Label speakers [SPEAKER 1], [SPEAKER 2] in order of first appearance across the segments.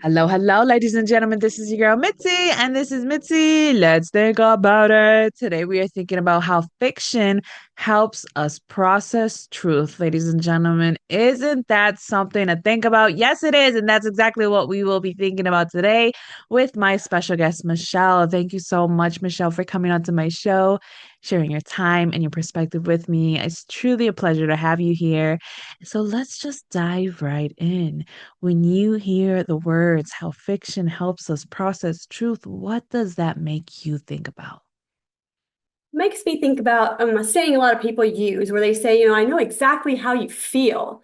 [SPEAKER 1] Hello, hello, ladies and gentlemen. This is your girl Mitzi, and this is Mitzi. Let's think about it. Today, we are thinking about how fiction helps us process truth. Ladies and gentlemen, isn't that something to think about? Yes, it is. And that's exactly what we will be thinking about today with my special guest, Michelle. Thank you so much, Michelle, for coming onto my show, sharing your time and your perspective with me. It's truly a pleasure to have you here. So let's just dive right in. When you hear the words, how fiction helps us process truth, what does that make you think about?
[SPEAKER 2] Makes me think about a saying a lot of people use where they say, I know exactly how you feel.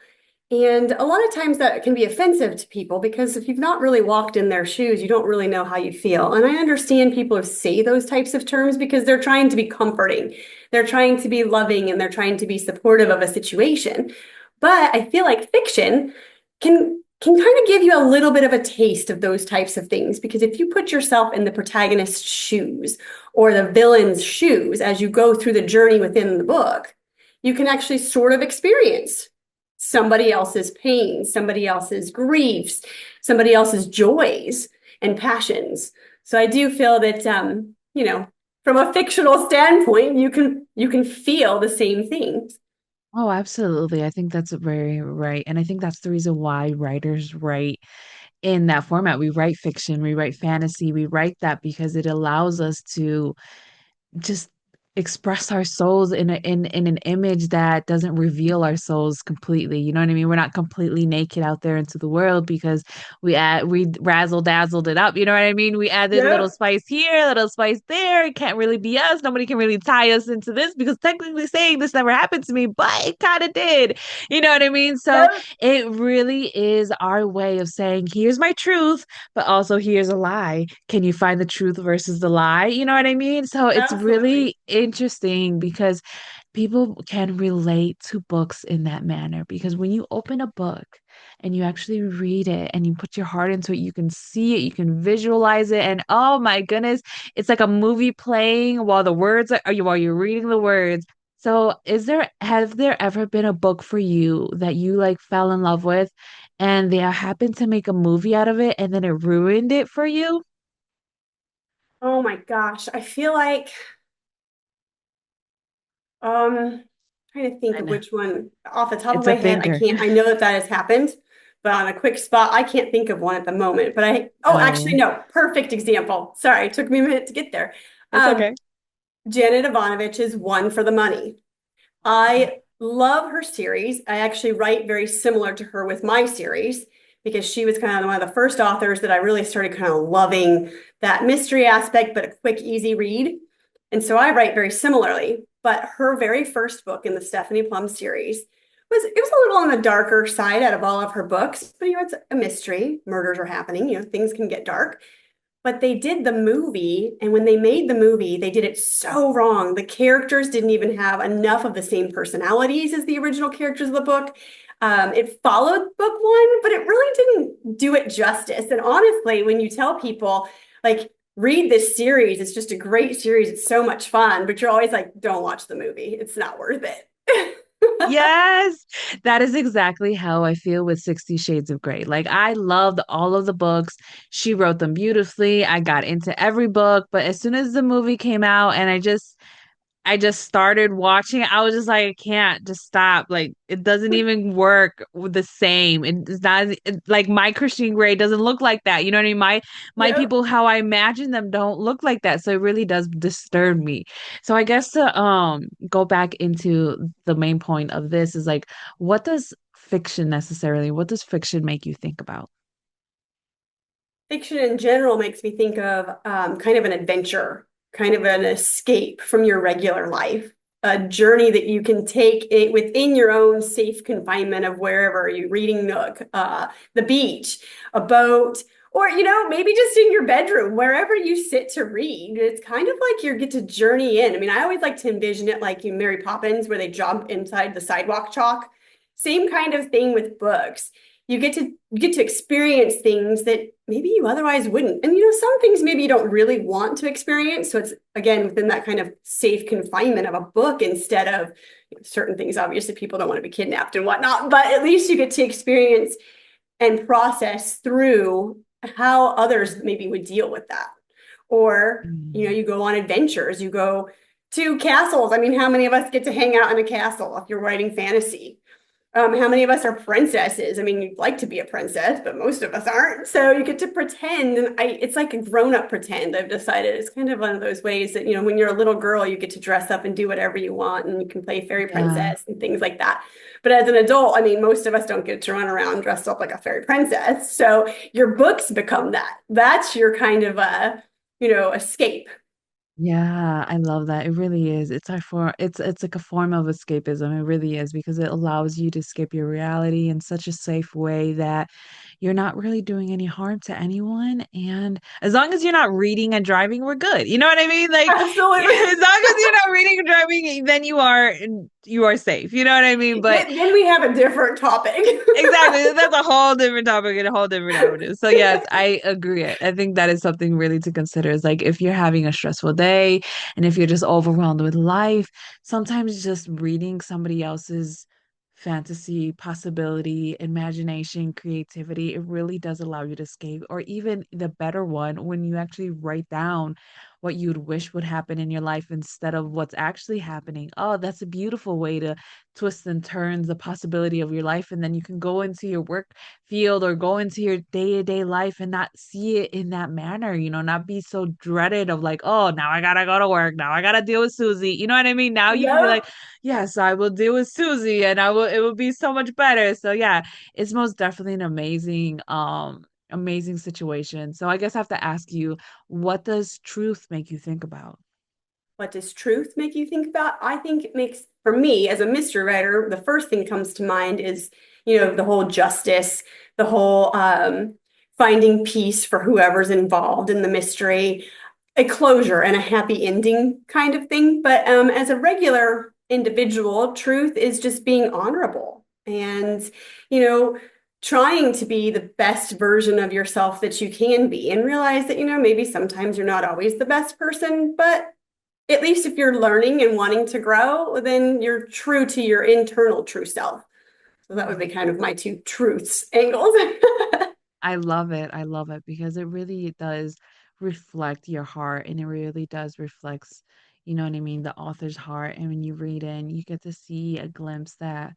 [SPEAKER 2] And a lot of times that can be offensive to people because if you've not really walked in their shoes, you don't really know how you feel. And I understand people who say those types of terms because they're trying to be comforting. They're trying to be loving and they're trying to be supportive of a situation. But I feel like fiction can kind of give you a little bit of a taste of those types of things because if you put yourself in the protagonist's shoes or the villain's shoes as you go through the journey within the book, you can actually sort of experience somebody else's pain, somebody else's griefs, somebody else's joys and passions. So I do feel that from a fictional standpoint, you can feel the same things.
[SPEAKER 1] Oh, absolutely. I think that's very right. And I think that's the reason why writers write in that format. We write fiction, we write fantasy, we write that because it allows us to just express our souls in an image that doesn't reveal our souls completely. You know what I mean? We're not completely naked out there into the world because we razzle dazzled it up. You know what I mean? We added a little
[SPEAKER 2] Yep.
[SPEAKER 1] spice here, a little spice there. It can't really be us. Nobody can really tie us into this because technically saying this never happened to me, but it kind of did. You know what I mean? So
[SPEAKER 2] Yep.
[SPEAKER 1] it really is our way of saying, here's my truth, but also here's a lie. Can you find the truth versus the lie? You know what I mean? So it's
[SPEAKER 2] Absolutely.
[SPEAKER 1] really interesting because people can relate to books in that manner. Because when you open a book and you actually read it and you put your heart into it, you can see it, you can visualize it, and oh my goodness, it's like a movie playing while while you're reading the words. So, have there ever been a book for you that you like fell in love with and they happened to make a movie out of it and then it ruined it for you?
[SPEAKER 2] Oh my gosh. I feel like trying to think
[SPEAKER 1] I
[SPEAKER 2] of
[SPEAKER 1] know.
[SPEAKER 2] which one off the top of
[SPEAKER 1] It's a
[SPEAKER 2] my head. I
[SPEAKER 1] thinker.
[SPEAKER 2] can't. I know that that has happened, but on a quick spot, I can't think of one at the moment. But oh, actually,
[SPEAKER 1] Oh,
[SPEAKER 2] no. Perfect example. Sorry, it took me a minute to get there.
[SPEAKER 1] it's
[SPEAKER 2] Um,
[SPEAKER 1] okay.
[SPEAKER 2] Janet Ivanovich is One for the Money. I love her series. I actually write very similar to her with my series because she was kind of one of the first authors that I really started kind of loving that mystery aspect, but a quick, easy read. And so I write very similarly. But her very first book in the Stephanie Plum series was a little on the darker side out of all of her books, but it's a mystery. Murders are happening, things can get dark. But they did the movie, and when they made the movie, they did it so wrong. The characters didn't even have enough of the same personalities as the original characters of the book. It followed book one, but it really didn't do it justice. And honestly, when you tell people, like, read this series, it's just a great series, it's so much fun, but you're always like, don't watch the movie, it's not worth it.
[SPEAKER 1] Yes, that is exactly how I feel with 60 Shades of Grey. Like, I loved all of the books. She wrote them beautifully. I got into every book, but as soon as the movie came out and I just started watching, I was just like, I can't just stop. Like, it doesn't even work with the same. It's not like my Christian Grey doesn't look like that. You know what I mean? My
[SPEAKER 2] Yep.
[SPEAKER 1] people, how I imagine them, don't look like that. So it really does disturb me. So I guess to go back into the main point of this is like, what does fiction make you think about?
[SPEAKER 2] Fiction in general makes me think of kind of an adventure, kind of an escape from your regular life, a journey that you can take it within your own safe confinement of wherever you reading nook, the beach, a boat, or maybe just in your bedroom, wherever you sit to read. It's kind of like you get to journey in. I mean, I always like to envision it like in Mary Poppins, where they jump inside the sidewalk chalk. Same kind of thing with books. You get to experience things that maybe you otherwise wouldn't. And some things maybe you don't really want to experience. So it's again within that kind of safe confinement of a book instead of certain things. Obviously, people don't want to be kidnapped and whatnot, but at least you get to experience and process through how others maybe would deal with that. Or,
[SPEAKER 1] Mm.
[SPEAKER 2] you go on adventures, you go to castles. I mean, how many of us get to hang out in a castle if you're writing fantasy? How many of us are princesses? I mean, you'd like to be a princess, but most of us aren't. So you get to pretend, and it's like a grown-up pretend. I've decided it's kind of one of those ways that, when you're a little girl, you get to dress up and do whatever you want, and you can play fairy
[SPEAKER 1] Yeah.
[SPEAKER 2] princess and things like that. But as an adult, I mean, most of us don't get to run around dressed up like a fairy princess. So your books become that. That's your kind of escape.
[SPEAKER 1] Yeah, I love that. It really is. It's like a form of escapism. It really is because it allows you to escape your reality in such a safe way that you're not really doing any harm to anyone. And as long as you're not reading and driving, we're good. You know what I mean? Like
[SPEAKER 2] Absolutely.
[SPEAKER 1] as long as you're not reading and driving, then you are safe. You know what I mean? But
[SPEAKER 2] Then we have a different topic.
[SPEAKER 1] exactly. That's a whole different topic and a whole different avenue. So yes, I agree. I think that is something really to consider. Is like if you're having a stressful day and if you're just overwhelmed with life, sometimes just reading somebody else's fantasy, possibility, imagination, creativity, it really does allow you to escape. Or even the better one, when you actually write down what you'd wish would happen in your life instead of what's actually happening. Oh, that's a beautiful way to twists and turns the possibility of your life, and then you can go into your work field or go into your day-to-day life and not see it in that manner, not be so dreaded of like, oh, now I gotta go to work, now I gotta deal with Susie, you know what I mean? Now you can be like,
[SPEAKER 2] Yep.
[SPEAKER 1] yes, I will deal with Susie and it will be so much better. So yeah, it's most definitely an amazing situation. So I guess I have to ask you, what does truth make you think about?
[SPEAKER 2] What does truth make you think about? I think it makes, for me as a mystery writer, the first thing comes to mind is, the whole justice, the whole finding peace for whoever's involved in the mystery, a closure and a happy ending kind of thing. But as a regular individual, truth is just being honorable and, you know, trying to be the best version of yourself that you can be and realize that, maybe sometimes you're not always the best person, but at least if you're learning and wanting to grow, then you're true to your internal true self. So that would be kind of my two truths angles.
[SPEAKER 1] I love it. I love it because it really does reflect your heart and it really does reflects, you know what I mean, the author's heart. And when you read in, you get to see a glimpse that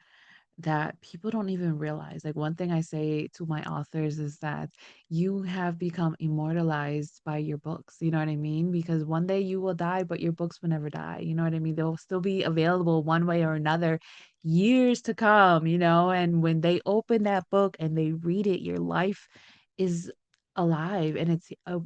[SPEAKER 1] people don't even realize. Like one thing I say to my authors is that you have become immortalized by your books. You know what I mean? Because one day you will die, but your books will never die. You know what I mean? They'll still be available one way or another years to come, and when they open that book and they read it, your life is alive and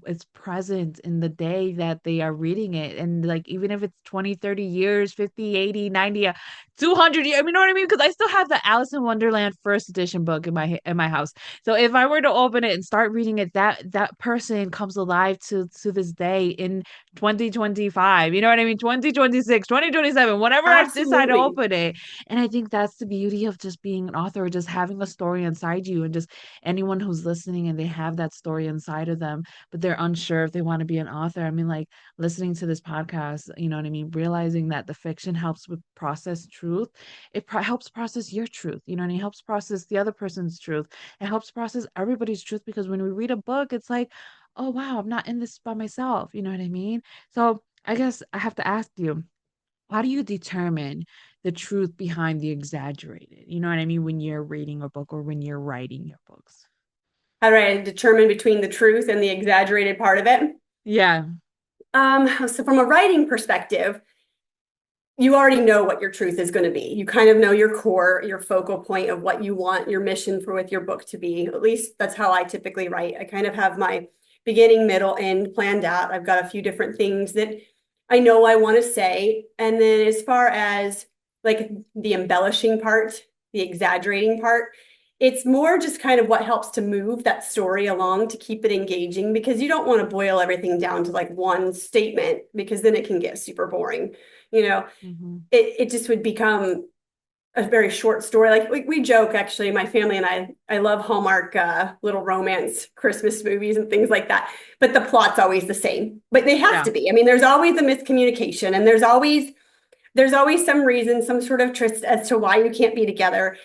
[SPEAKER 1] it's present in the day that they are reading it. And like even if it's 20, 30 years, 50, 80, 90, 200 years. I mean, you know what I mean? Because I still have the Alice in Wonderland first edition book in my house. So if I were to open it and start reading it, that person comes alive to this day in 2025. You know what I mean? 2026, 2027, whenever I decide to
[SPEAKER 2] Absolutely.
[SPEAKER 1] open it. And I think that's the beauty of just being an author, just having a story inside you, and just anyone who's listening and they have that story inside of them, but they're unsure if they want to be an author. I mean, like listening to this podcast, you know what I mean? Realizing that the fiction helps with process truth. Helps process your truth, and it helps process the other person's truth. It helps process everybody's truth because when we read a book, it's like, oh, wow, I'm not in this by myself. You know what I mean? So I guess I have to ask you, how do you determine the truth behind the exaggerated? You know what I mean? When you're reading a book or when you're writing your books.
[SPEAKER 2] How do I determine between the truth and the exaggerated part of it?
[SPEAKER 1] Yeah.
[SPEAKER 2] So from a writing perspective, you already know what your truth is going to be. You kind of know your core, your focal point of what you want your mission for with your book to be. At least that's how I typically write. I kind of have my beginning, middle, end planned out. I've got a few different things that I know I want to say. And then as far as like the embellishing part, the exaggerating part, it's more just kind of what helps to move that story along to keep it engaging because you don't want to boil everything down to like one statement because then it can get super boring. You know,
[SPEAKER 1] Hmm.
[SPEAKER 2] it just would become a very short story. Like we joke actually, my family and I love Hallmark little romance Christmas movies and things like that. But the plot's always the same. But they have
[SPEAKER 1] Yeah.
[SPEAKER 2] to be. I mean, there's always a miscommunication and there's always some reason, some sort of twist as to why you can't be together.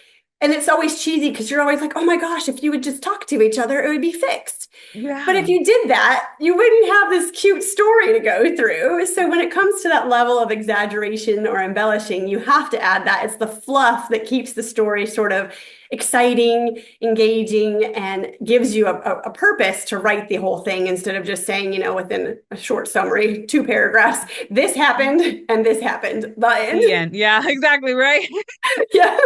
[SPEAKER 2] And it's always cheesy because you're always like, oh my gosh, if you would just talk to each other, it would be fixed. But if
[SPEAKER 1] Yeah.
[SPEAKER 2] you did that, you wouldn't have this cute story to go through. So when it comes to that level of exaggeration or embellishing, you have to add that. It's the fluff that keeps the story sort of exciting, engaging, and gives you a purpose to write the whole thing instead of just saying, within a short summary, 2 paragraphs, this happened and this happened. The end.
[SPEAKER 1] The end. Yeah, exactly, right?
[SPEAKER 2] Yeah.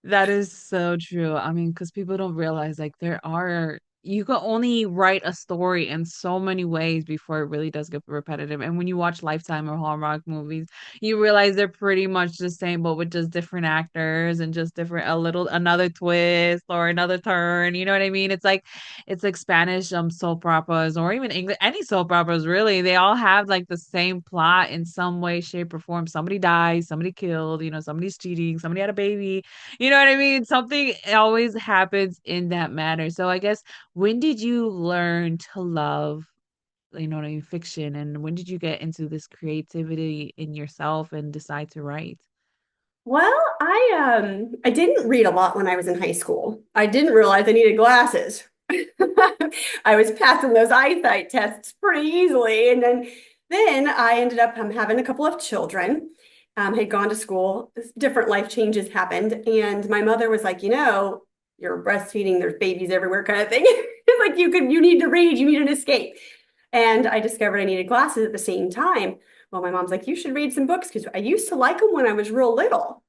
[SPEAKER 1] That is so true. I mean, because people don't realize like you can only write a story in so many ways before it really does get repetitive. And when you watch Lifetime or Hallmark movies, you realize they're pretty much the same, but with just different actors and just different, another twist or another turn. You know what I mean? It's like Spanish soap operas or even English, any soap operas really. They all have like the same plot in some way, shape, or form. Somebody dies, somebody killed, somebody's cheating, somebody had a baby. You know what I mean? Something always happens in that manner. So I guess when did you learn to love, what I mean, fiction, and when did you get into this creativity in yourself and decide to write?
[SPEAKER 2] Well, I didn't read a lot when I was in high school. I didn't realize I needed glasses. I was passing those eyesight tests pretty easily, and then I ended up having a couple of children. Had gone to school. Different life changes happened, and my mother was like, you're breastfeeding. There's babies everywhere, kind of thing. It's like you need to read. You need an escape. And I discovered I needed glasses at the same time. Well, my mom's like, you should read some books because I used to like them when I was real little.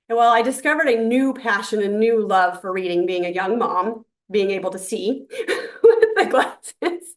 [SPEAKER 2] And well, I discovered a new passion, a new love for reading, being a young mom, being able to see with the glasses.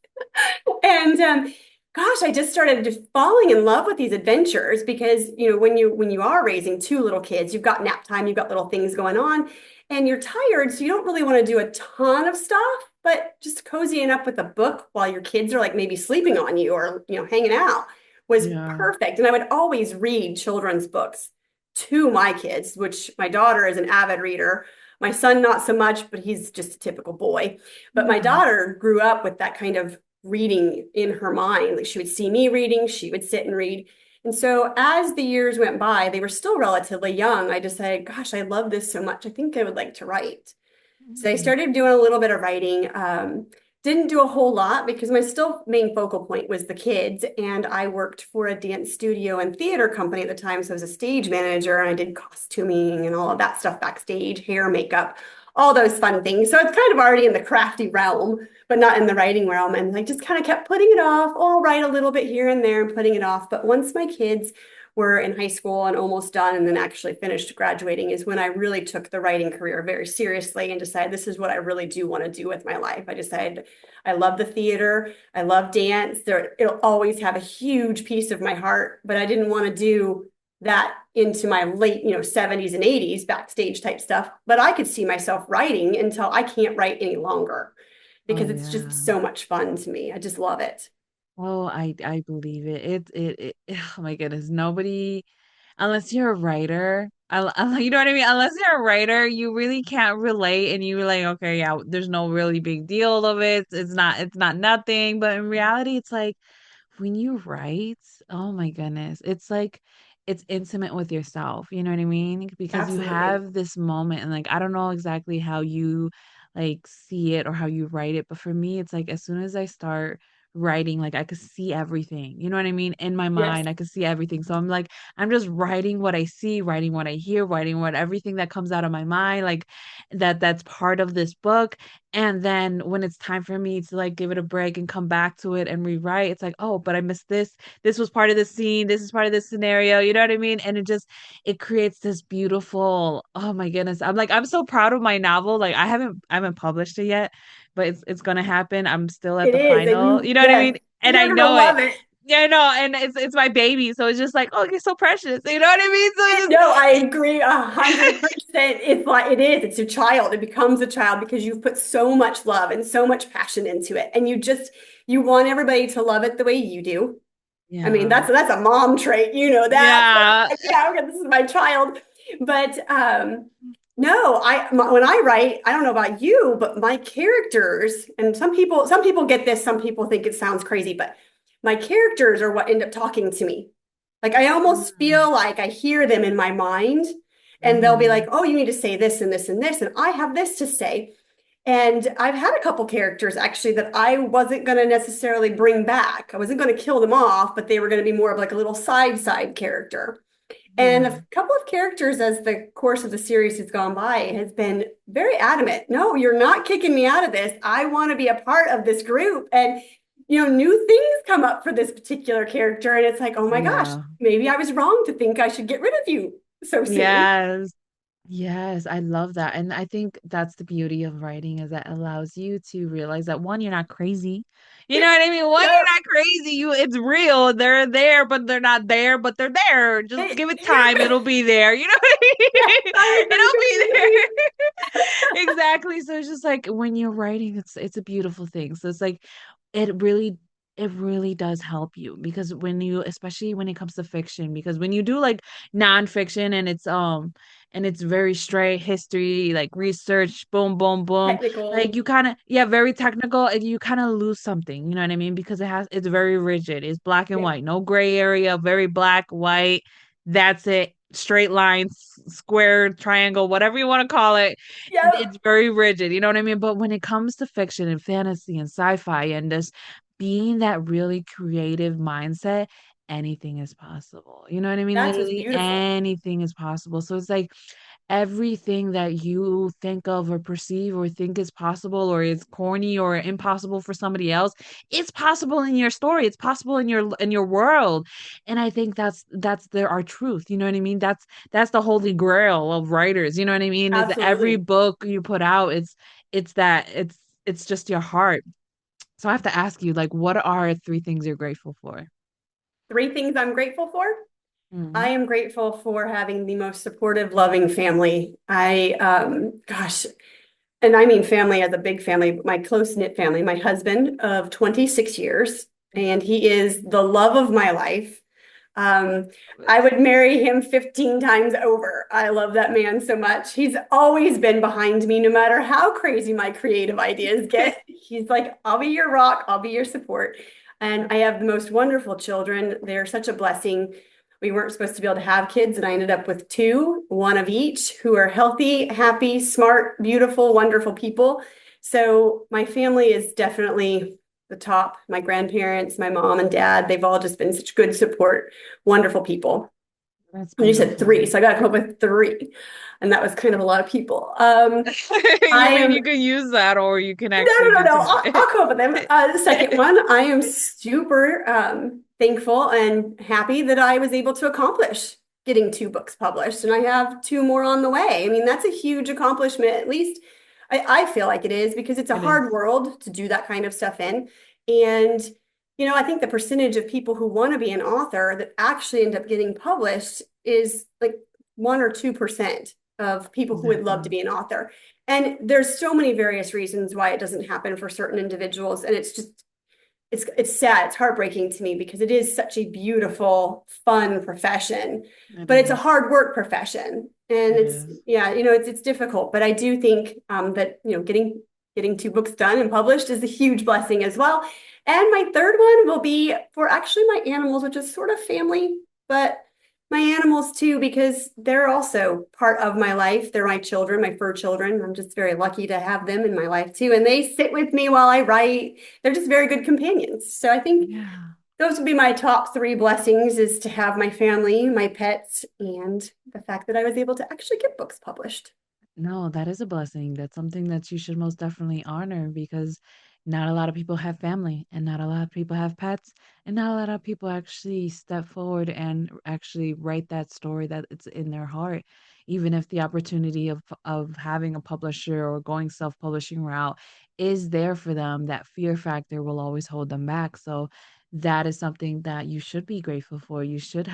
[SPEAKER 2] And gosh, I just started just falling in love with these adventures because, when you are raising two little kids, you've got nap time, you've got little things going on, and you're tired, so you don't really want to do a ton of stuff, but just cozying up with a book while your kids are like maybe sleeping on you or, hanging out was
[SPEAKER 1] Yeah.
[SPEAKER 2] perfect. And I would always read children's books to my kids, which my daughter is an avid reader. My son, not so much, but he's just a typical boy. But my
[SPEAKER 1] Yeah.
[SPEAKER 2] daughter grew up with that kind of reading in her mind. Like she would see me reading, she would sit and read. And so as the years went by, they were still relatively young. I decided, gosh, I love this so much. I think I would like to write. So I
[SPEAKER 1] Mm.
[SPEAKER 2] started doing a little bit of writing. Didn't do a whole lot because my still main focal point was the kids. And I worked for a dance studio and theater company at the time. So I was a stage manager and I did costuming and all of that stuff backstage, hair, makeup, all those fun things. So it's kind of already in the crafty realm, but not in the writing realm. And I just kind of kept putting it off. Oh, I'll write a little bit here and there and putting it off. But once my kids were in high school and almost done and then actually finished graduating is when I really took the writing career very seriously and decided this is what I really do want to do with my life. I decided I love the theater. I love dance. It'll always have a huge piece of my heart, but I didn't want to do that into my late, 70s and 80s backstage type stuff. But I could see myself writing until I can't write any longer
[SPEAKER 1] Oh
[SPEAKER 2] because it's just
[SPEAKER 1] yeah.
[SPEAKER 2] so much fun to me. I just love it.
[SPEAKER 1] Oh, I believe it. Oh my goodness. Nobody, unless you're a writer, you know what I mean? Unless you're a writer, you really can't relate and you're like, okay, yeah, there's no really big deal of it. It's not nothing. But in reality, it's like when you write, oh my goodness, it's like it's intimate with yourself. You know what I mean? Because you
[SPEAKER 2] Absolutely.
[SPEAKER 1] have this moment and like I don't know exactly how you like see it or how you write it, but for me, it's like as soon as I start writing, like I could see everything. You know what I mean? In my
[SPEAKER 2] Yes.
[SPEAKER 1] mind, I could see everything. So I'm like, I'm just writing what I see, writing what I hear, writing what everything that comes out of my mind, like that's part of this book. And then when it's time for me to like give it a break and come back to it and rewrite, it's like, oh, but I missed this. This was part of the scene. This is part of the scenario. You know what I mean? And it creates this beautiful, oh my goodness. I'm like, I'm so proud of my novel. Like I haven't published it yet, but it's gonna happen. I'm still at
[SPEAKER 2] It
[SPEAKER 1] the
[SPEAKER 2] is. And
[SPEAKER 1] final. You know what I mean? And I
[SPEAKER 2] you're gonna
[SPEAKER 1] know it.
[SPEAKER 2] love it.
[SPEAKER 1] Yeah, I know. And it's my baby. So it's just like, oh, it's so precious. You know what I mean? So it's
[SPEAKER 2] No, I agree 100%. It's like it is. It's your child. It becomes a child because you've put so much love and so much passion into it, and you want everybody to love it the way you do. I mean,
[SPEAKER 1] yeah.
[SPEAKER 2] that's a mom trait, you know that. So,
[SPEAKER 1] Yeah.
[SPEAKER 2] yeah, okay, this is my child. But no, when I write, I don't know about you, but my characters, and some people get this, some people think it sounds crazy, but my characters are what end up talking to me. Like I almost
[SPEAKER 1] Mm.
[SPEAKER 2] feel like I hear them in my mind. And they'll be like,
[SPEAKER 1] Hmm.
[SPEAKER 2] oh, you need to say this and this and this, and I have this to say. And I've had a couple characters actually that I wasn't going to necessarily bring back. I wasn't going to kill them off, but they were going to be more of like a little side character. And
[SPEAKER 1] Yeah.
[SPEAKER 2] a couple of characters, as the course of the series has gone by, has been very adamant. No, you're not kicking me out of this. I want to be a part of this group. And, new things come up for this particular character. And it's like, oh my gosh,
[SPEAKER 1] Yeah.
[SPEAKER 2] maybe I was wrong to think I should get rid of you so soon.
[SPEAKER 1] Yes. Yes, I love that. And I think that's the beauty of writing is that it allows you to realize that one, you're not crazy. You know what I mean? One,
[SPEAKER 2] Yeah.
[SPEAKER 1] you're not crazy. It's real. They're there, but they're not there, but they're there. Just give it time.
[SPEAKER 2] Yeah.
[SPEAKER 1] It'll be there. You know what I
[SPEAKER 2] Yes,
[SPEAKER 1] mean?
[SPEAKER 2] I agree
[SPEAKER 1] It'll be
[SPEAKER 2] completely.
[SPEAKER 1] there. Exactly. So it's just like when you're writing, it's a beautiful thing. So it's like it really it really does help you because when you especially when it comes to fiction, because when you do like nonfiction and it's very straight history, like research, boom, boom, boom. Like
[SPEAKER 2] Technical.
[SPEAKER 1] you kind of, yeah, very technical, and you kind of lose something, you know what I mean? Because it's very rigid. It's black and
[SPEAKER 2] Yeah.
[SPEAKER 1] white, no gray area, very black, white. That's it. Straight lines, square, triangle, whatever you want to call it.
[SPEAKER 2] Yeah.
[SPEAKER 1] It's very rigid, you know what I mean? But when it comes to fiction and fantasy and sci-fi and this being that really creative mindset, anything is possible. You know what I mean?
[SPEAKER 2] That's what's
[SPEAKER 1] Literally
[SPEAKER 2] beautiful.
[SPEAKER 1] anything is possible. So it's like everything that you think of or perceive or think is possible or is corny or impossible for somebody else, it's possible in your story. It's possible in your world. And I think that's our truth. You know what I mean? That's the holy grail of writers. You know what I mean? Is every
[SPEAKER 2] Absolutely.
[SPEAKER 1] book you put out, it's that it's just your heart. So I have to ask you, like, what are three things you're grateful for?
[SPEAKER 2] Three things I'm grateful for. I
[SPEAKER 1] Mhm.
[SPEAKER 2] am grateful for having the most supportive, loving family. Gosh, and I mean family as a big family, but my close-knit family, my husband of 26 years, and he is the love of my life. Um, I would marry him 15 times over. I love that man so much. He's always been behind me, no matter how crazy my creative ideas get. He's like, I'll be your rock, I'll be your support. And I have the most wonderful children. They're such a blessing. We weren't supposed to be able to have kids, and I ended up with two, one of each, who are healthy, happy, smart, beautiful, wonderful people. So my family is definitely the top. My grandparents, my mom and dad, they've all just been such good support, wonderful people.
[SPEAKER 1] That's
[SPEAKER 2] And you said three,
[SPEAKER 1] beautiful.
[SPEAKER 2] so I got to come up with three. And that was kind of a lot of people. I
[SPEAKER 1] You mean you
[SPEAKER 2] am
[SPEAKER 1] could use that or you can
[SPEAKER 2] no,
[SPEAKER 1] actually
[SPEAKER 2] no, no,
[SPEAKER 1] do
[SPEAKER 2] no.
[SPEAKER 1] today?
[SPEAKER 2] I'll come up with them. The second one, I am super thankful and happy that I was able to accomplish getting two books published, and I have two more on the way. I mean, that's a huge accomplishment. At least I feel like it is because it's a
[SPEAKER 1] It is.
[SPEAKER 2] hard world to do that kind of stuff in. And I think the percentage of people who want to be an author that actually end up getting published is like 1 or 2% of people who would love to
[SPEAKER 1] Exactly.
[SPEAKER 2] be an author. And there's so many various reasons why it doesn't happen for certain individuals. And it's sad. It's heartbreaking to me because it is such a beautiful, fun profession,
[SPEAKER 1] It
[SPEAKER 2] but it's a
[SPEAKER 1] is.
[SPEAKER 2] hard work profession. And
[SPEAKER 1] It
[SPEAKER 2] it's,
[SPEAKER 1] is.
[SPEAKER 2] yeah, it's difficult. But I do think that, getting two books done and published is a huge blessing as well. And my third one will be for actually my animals, which is sort of family, but my animals too, because they're also part of my life. They're my children, my fur children. I'm just very lucky to have them in my life too. And they sit with me while I write. They're just very good companions. So I think
[SPEAKER 1] Yeah.
[SPEAKER 2] those would be my top three blessings is to have my family, my pets, and the fact that I was able to actually get books published.
[SPEAKER 1] No, that is a blessing. That's something that you should most definitely honor because not a lot of people have family and not a lot of people have pets and not a lot of people actually step forward and actually write that story that it's in their heart. Even if the opportunity of having a publisher or going self-publishing route is there for them, that fear factor will always hold them back. So that is something that you should be grateful for. You should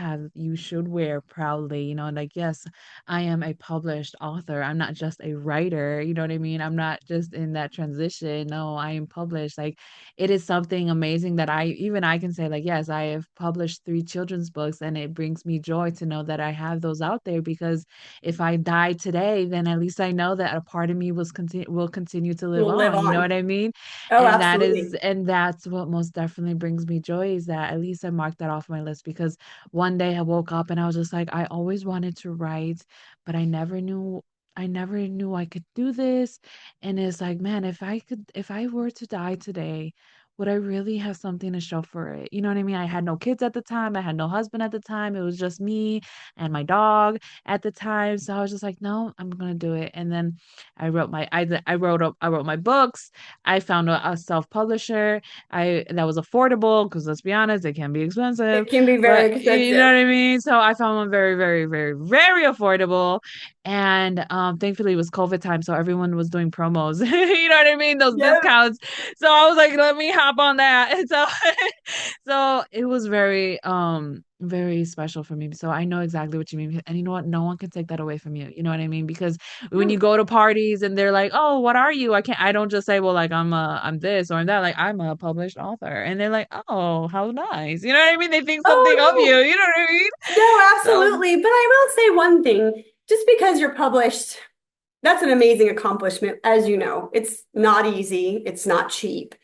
[SPEAKER 1] wear proudly, like, yes, I am a published author. I'm not just a writer. You know what I mean? I'm not just in that transition. No, I am published. Like it is something amazing that I can say like, yes, I have published three children's books and it brings me joy to know that I have those out there because if I die today, then at least I know that a part of me will continue to live
[SPEAKER 2] We'll live
[SPEAKER 1] on. You know what
[SPEAKER 2] on.
[SPEAKER 1] I mean?
[SPEAKER 2] Oh, absolutely.
[SPEAKER 1] And that's what most definitely brings me joy is that at least I marked that off my list because one day I woke up and I was just like, I always wanted to write, but I never knew I could do this. And it's like, man, if I were to die today, would I really have something to show for it? You know what I mean? I had no kids at the time. I had no husband at the time. It was just me and my dog at the time. So I was just like, no, I'm gonna do it. And then I wrote my books. I found a self-publisher. I that was affordable because let's be honest, it can be expensive.
[SPEAKER 2] It can be
[SPEAKER 1] But
[SPEAKER 2] very
[SPEAKER 1] you know
[SPEAKER 2] expensive.
[SPEAKER 1] what I mean? So I found one very, very, very, very affordable. And thankfully it was COVID time, so everyone was doing promos. You know what I mean? Those
[SPEAKER 2] Yep.
[SPEAKER 1] discounts. So I was like, let me hop on that. And so so it was very special for me. So I know exactly what you mean. And you know what? No one can take that away from you. You know what I mean? Because when you
[SPEAKER 2] No.
[SPEAKER 1] go to parties and they're like, "Oh, what are you?" I don't just say, "Well, like I'm this or I'm that." Like I'm a published author. And they're like, "Oh, how nice." You know what I mean? They think something of you.
[SPEAKER 2] Oh,
[SPEAKER 1] You know what I mean?
[SPEAKER 2] no. No,
[SPEAKER 1] So,
[SPEAKER 2] absolutely. But I will say one thing. Just because you're published, that's an amazing accomplishment. As you know, it's not easy, it's not cheap.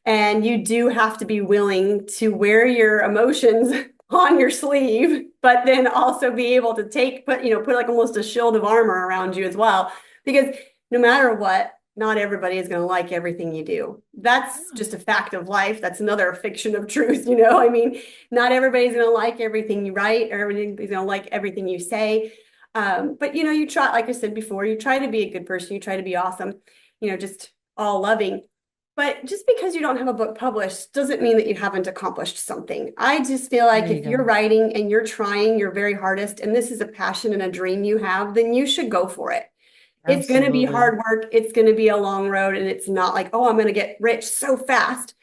[SPEAKER 2] And you do have to be willing to wear your emotions on your sleeve, but then also be able to put like almost a shield of armor around you as well. Because no matter what, not everybody is going to like everything you do. That's
[SPEAKER 1] yeah.
[SPEAKER 2] just a fact of life. That's another fiction of truth, you know? I mean, not everybody's going to like everything you write or everybody's going to like everything you say. But you try, like I said before, you try to be a good person, you try to be awesome, just all loving. But just because you don't have a book published doesn't mean that you haven't accomplished something. I just feel
[SPEAKER 1] There
[SPEAKER 2] like
[SPEAKER 1] you
[SPEAKER 2] if you're
[SPEAKER 1] go.
[SPEAKER 2] writing and you're trying your very hardest, and this is a passion and a dream you have, then you should go for it. It's going to be
[SPEAKER 1] Absolutely.
[SPEAKER 2] hard work, it's going to be a long road, and it's not like, oh, I'm going to get rich so fast.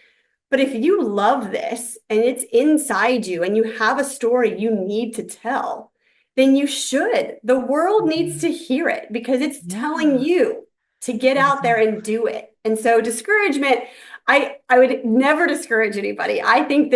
[SPEAKER 2] But if you love this and it's inside you and you have a story you need to tell, then you should. The world needs
[SPEAKER 1] Mhm.
[SPEAKER 2] to hear it because it's telling
[SPEAKER 1] Yeah,
[SPEAKER 2] you to get out there
[SPEAKER 1] exactly.
[SPEAKER 2] and do it. And so discouragement, I would never discourage anybody. I think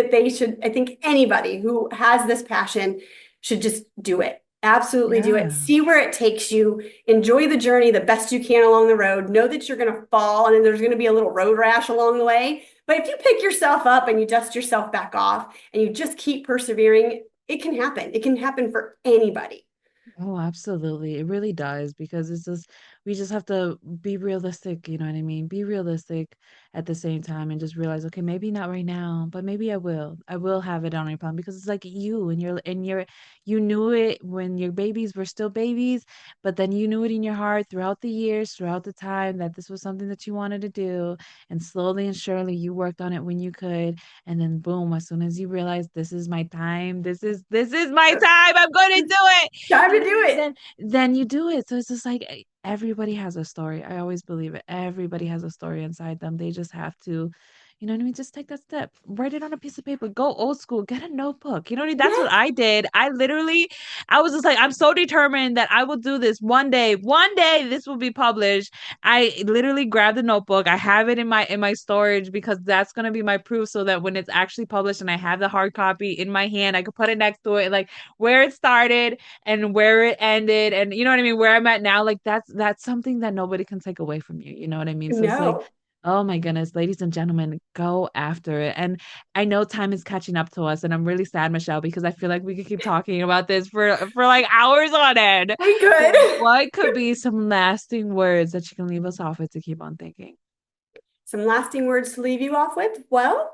[SPEAKER 2] anybody who has this passion should just do it. Absolutely do it.
[SPEAKER 1] Yeah.
[SPEAKER 2] See where it takes you. Enjoy the journey the best you can along the road. Know that you're going to fall and then there's going to be a little road rash along the way. But if you pick yourself up and you dust yourself back off and you just keep persevering, it can happen. It can happen for anybody.
[SPEAKER 1] Oh, absolutely. It really does because it's just we just have to be realistic, you know what I mean? Be realistic at the same time and just realize, okay, maybe not right now, but maybe I will. I will have it on my plan because it's like you you knew it when your babies were still babies, but then you knew it in your heart throughout the years, throughout the time that this was something that you wanted to do. And slowly and surely you worked on it when you could. And then boom, as soon as you realize this is my time, this is my time, I'm going to do it,
[SPEAKER 2] Time
[SPEAKER 1] you
[SPEAKER 2] to
[SPEAKER 1] know what
[SPEAKER 2] do
[SPEAKER 1] I mean?
[SPEAKER 2] it.
[SPEAKER 1] Then you do it. So it's just like everybody has a story. I always believe it. Everybody has a story inside them. They just have to, you know what I mean? Just take that step. Write it on a piece of paper. Go old school. Get a notebook. You know what I mean? That's what
[SPEAKER 2] Yes.
[SPEAKER 1] I did. I was just like, I'm so determined that I will do this one day. One day this will be published. I literally grabbed the notebook. I have it in my storage because that's gonna be my proof so that when it's actually published and I have the hard copy in my hand, I could put it next to it, like where it started and where it ended and you know what I mean, where I'm at now, like that's something that nobody can take away from you. You know what I mean? So it's like,
[SPEAKER 2] No.
[SPEAKER 1] oh my goodness, ladies and gentlemen, go after it. And I know time is catching up to us, and I'm really sad, Michelle, because I feel like we could keep talking about this for like hours on end.
[SPEAKER 2] We
[SPEAKER 1] But
[SPEAKER 2] could.
[SPEAKER 1] what could be some lasting words that you can leave us off with to keep on thinking?
[SPEAKER 2] Some lasting words to leave you off with. Well,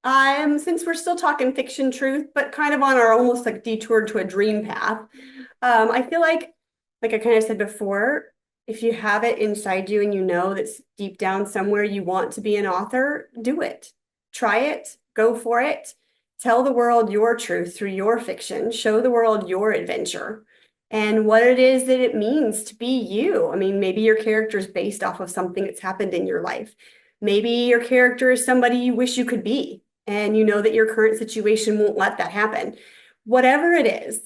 [SPEAKER 2] since we're still talking fiction truth, but kind of on our almost like detour to a dream path, I feel like I kind of said before, if you have it inside you and you know that's deep down somewhere you want to be an author, do it. Try it, go for it. Tell the world your truth through your fiction. Show the world your adventure and what it is that it means to be you. I mean, maybe your character is based off of something that's happened in your life. Maybe your character is somebody you wish you could be, and you know that your current situation won't let that happen. Whatever it is,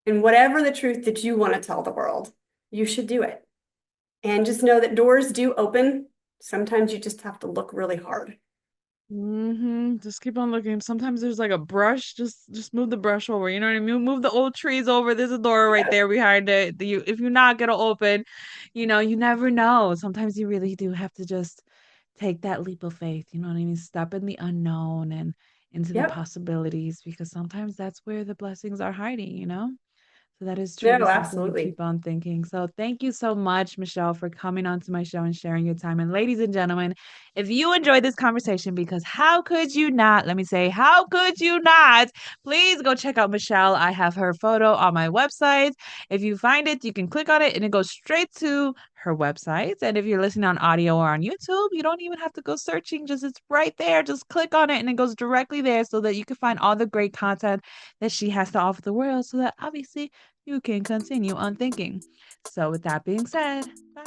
[SPEAKER 2] and whatever the truth that you want to tell the world, you should do it. And just know that doors do open. Sometimes you just have to look really hard.
[SPEAKER 1] Just keep on looking. Sometimes there's like a brush. Just move the brush over. You know what I mean? Move the old trees over. There's a door right
[SPEAKER 2] Yeah.
[SPEAKER 1] there behind it. If you knock, it'll open. You know, you never know. Sometimes you really do have to just take that leap of faith. You know what I mean? Step in the unknown, and into the
[SPEAKER 2] Yep.
[SPEAKER 1] possibilities because sometimes that's where the blessings are hiding, you know? So that is truly
[SPEAKER 2] No,
[SPEAKER 1] something to
[SPEAKER 2] absolutely.
[SPEAKER 1] keep on thinking. So thank you so much, Michelle, for coming onto my show and sharing your time. And ladies and gentlemen, if you enjoyed this conversation, because how could you not? Let me say, how could you not? Please go check out Michelle. I have her photo on my website. If you find it, you can click on it and it goes straight to her website. And if you're listening on audio or on YouTube, you don't even have to go searching. Just it's right there. Just click on it and it goes directly there so that you can find all the great content that she has to offer the world so that obviously you can continue on thinking. So, with that being said, bye.